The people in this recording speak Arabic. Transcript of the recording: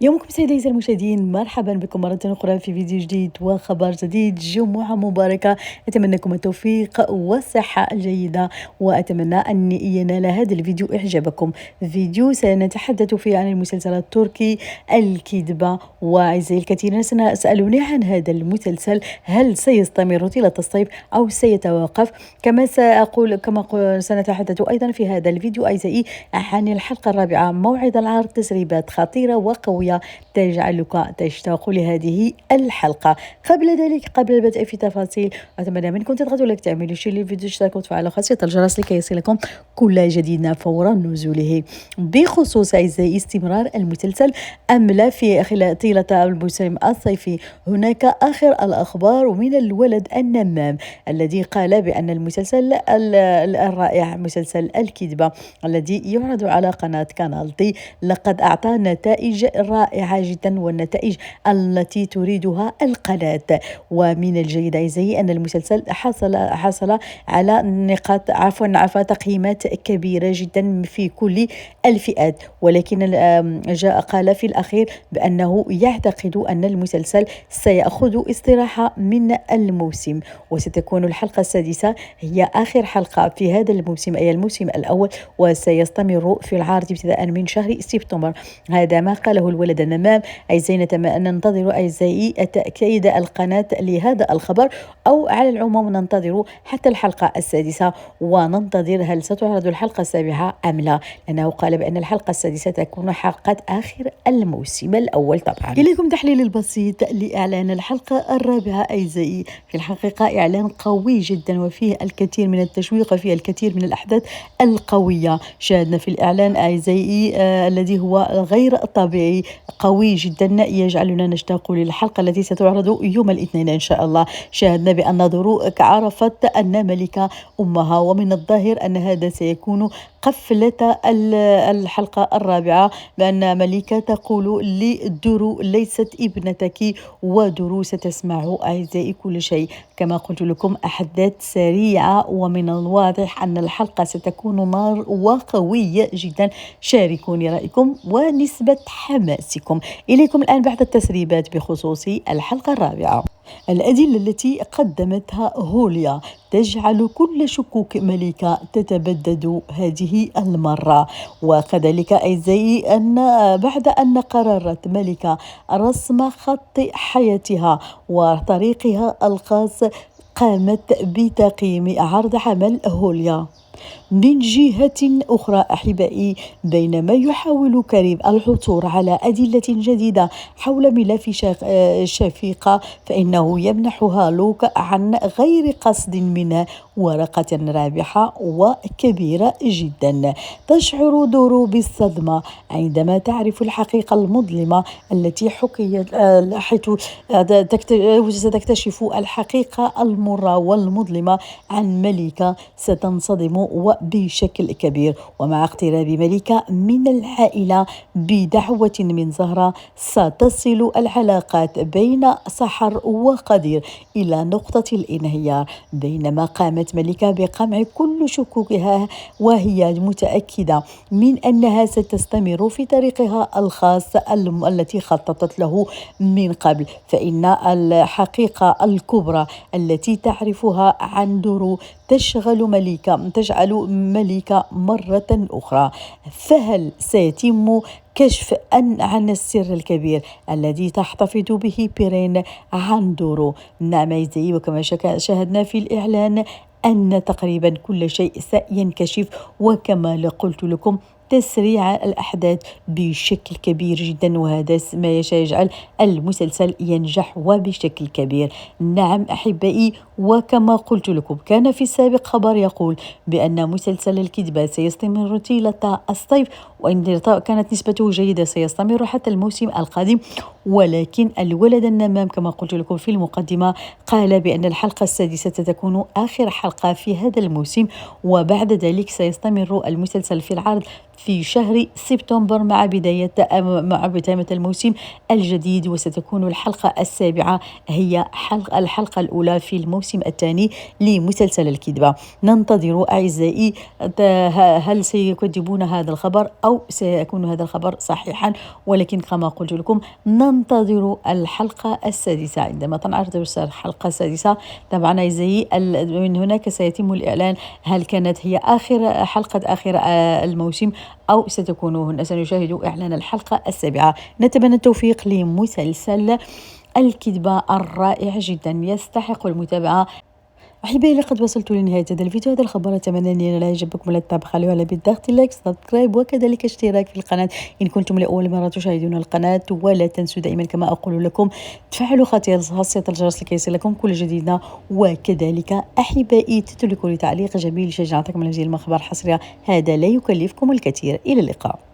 يومكم سعيد أعزائي المشاهدين، مرحبا بكم مرة أخرى في فيديو جديد وخبر جديد. جمعة مباركة، أتمنى لكم التوفيق والصحة الجيدة، وأتمنى أن ينال هذا الفيديو إعجابكم. فيديو سنتحدث فيه عن المسلسل التركي الكذبة، وأعزائي الكثيرين سألوني عن هذا المسلسل، هل سيستمر طيلة الصيف أو سيتوقف؟ سنتحدث أيضا في هذا الفيديو أعزائي عن الحلقة الرابعة، موعد العرض، تسريبات خطيرة وقوية تجعلك تشتاق لهذه الحلقة. قبل ذلك، قبل البدء في تفاصيل، أتمنى منكم تضغطوا لايك، تعملوا شير للفيديو، تشتركوا وتفعلوا خاصية الجرس لكي يصلكم كل جديد فور نزوله. بخصوص أعزائي استمرار المسلسل أم لا في خلال طيلة الموسم الصيفي، هناك آخر الأخبار من الولد النمام الذي قال بأن المسلسل الرائع، مسلسل الكذبة الذي يعرض على قناة قناة دي، لقد أعطى نتائج رائعة جدا، والنتائج التي تريدها القناة. ومن الجيد أعزائي أن المسلسل حصل على نقاط عفوا تقييمات كبيرة جدا في كل الفئات، ولكن قال في الأخير بأنه يعتقد أن المسلسل سيأخذ استراحة من الموسم، وستكون الحلقة السادسة هي آخر حلقة في هذا الموسم، أي الموسم الأول، وسيستمر في العرض ابتداء من شهر سبتمبر. هذا ما قاله الولد النمام. أعزائي ننتظر أعزائي تأكيد القناة لهذا الخبر، أو على العموم ننتظر حتى الحلقة السادسة وننتظر هل ستعرض الحلقة السابعة أم لا، لأنه قال بأن الحلقة السادسة تكون حلقة آخر الموسم الأول. طبعا إليكم تحليل البسيط لإعلان الحلقة الرابعة أعزائي. في الحقيقة إعلان قوي جدا، وفيه الكثير من التشويق، وفيه الكثير من الأحداث القوية. شاهدنا في الإعلان أعزائي الذي هو غير طبيعي، قوي جدا، يجعلنا نشتاق للحلقة التي ستعرض يوم الاثنين إن شاء الله. شاهدنا بأن ضروء عرفت أن ملكة أمها، ومن الظاهر أن هذا سيكون قفلة الحلقة الرابعة، بأن ملكة تقول لدرو ليست ابنتك، ودرو ستسمع أعزائي كل شيء. كما قلت لكم، أحداث سريعة، ومن الواضح أن الحلقة ستكون نار وقوية جدا. شاركوني رأيكم ونسبة حماسكم. إليكم الآن بعض التسريبات بخصوص الحلقة الرابعة. الأدلة التي قدمتها هوليا تجعل كل شكوك ملكة تتبدد هذه المرة، وكذلك أعزائي أن بعد أن قررت ملكة رسم خط حياتها وطريقها الخاص، قامت بتقييم عرض عمل هوليا. من جهة أخرى أحبائي، بينما يحاول كريم العثور على أدلة جديدة حول ملف شفيقة، فإنه يمنحها لوك عن غير قصد منه ورقة رابحة وكبيرة جدا. تشعر دورو بالصدمة عندما تعرف الحقيقة المظلمة التي حكيت، حيث ستكتشف الحقيقة المرة والمظلمة عن ملكة. ستنصدم وبشكل كبير، ومع اقتراب ملكة من العائلة بدعوة من زهرة، ستصل العلاقات بين سحر وقدير إلى نقطة الانهيار، بينما قامت ملكة بقمع كل شكوكها، وهي متأكدة من أنها ستستمر في طريقها الخاص التي خططت له من قبل. فإن الحقيقة الكبرى التي تعرفها عن دورو تجعل ملكة مرة أخرى. فهل سيتم كشف عن السر الكبير الذي تحتفظ به بيرين عن دورو؟ نعم أعزائي، وكما شاهدنا في الإعلان أن تقريبا كل شيء سينكشف، وكما قلت لكم تسريع الأحداث بشكل كبير جدا، وهذا ما يجعل المسلسل ينجح وبشكل كبير. نعم أحبائي، وكما قلت لكم كان في السابق خبر يقول بأن مسلسل الكذبة سيستمر طيلة الصيف، وإن كانت نسبته جيدة سيستمر حتى الموسم القادم، ولكن الولد النمام كما قلت لكم في المقدمة قال بأن الحلقة السادسة ستكون آخر حلقة في هذا الموسم، وبعد ذلك سيستمر المسلسل في العرض في شهر سبتمبر مع بداية الموسم الجديد، وستكون الحلقة السابعة هي الحلقة الأولى في الموسم الثاني لمسلسل الكذبة. ننتظر أعزائي هل سيكذبون هذا الخبر أو سيكون هذا الخبر صحيحا، ولكن كما قلت لكم ننتظر الحلقة السادسة. عندما تنعرض الحلقة السادسة طبعا أعزائي من هناك سيتم الإعلان هل كانت هي آخر الموسم أو سنشاهد إعلان الحلقة السابعة. نتمنى التوفيق لمسلسل الكذبة الرائع جدا يستحق المتابعة. أحبائي لقد وصلت لنهاية هذا الفيديو. هذا الخبر أتمنى أن ينال إعجابكم، لا تبخلوا على بالضغط لايك سبسكرايب وكذلك اشتراك في القناة إن كنتم لأول مرة تشاهدون القناة. ولا تنسوا دائما كما أقول لكم تفعلوا خاصية الجرس لكي يصلكم كل جديدنا، وكذلك أحبائي تتركوا لي تعليق جميل يشجعكم على مزيد من الأخبار الحصرية، هذا لا يكلفكم الكثير. إلى اللقاء.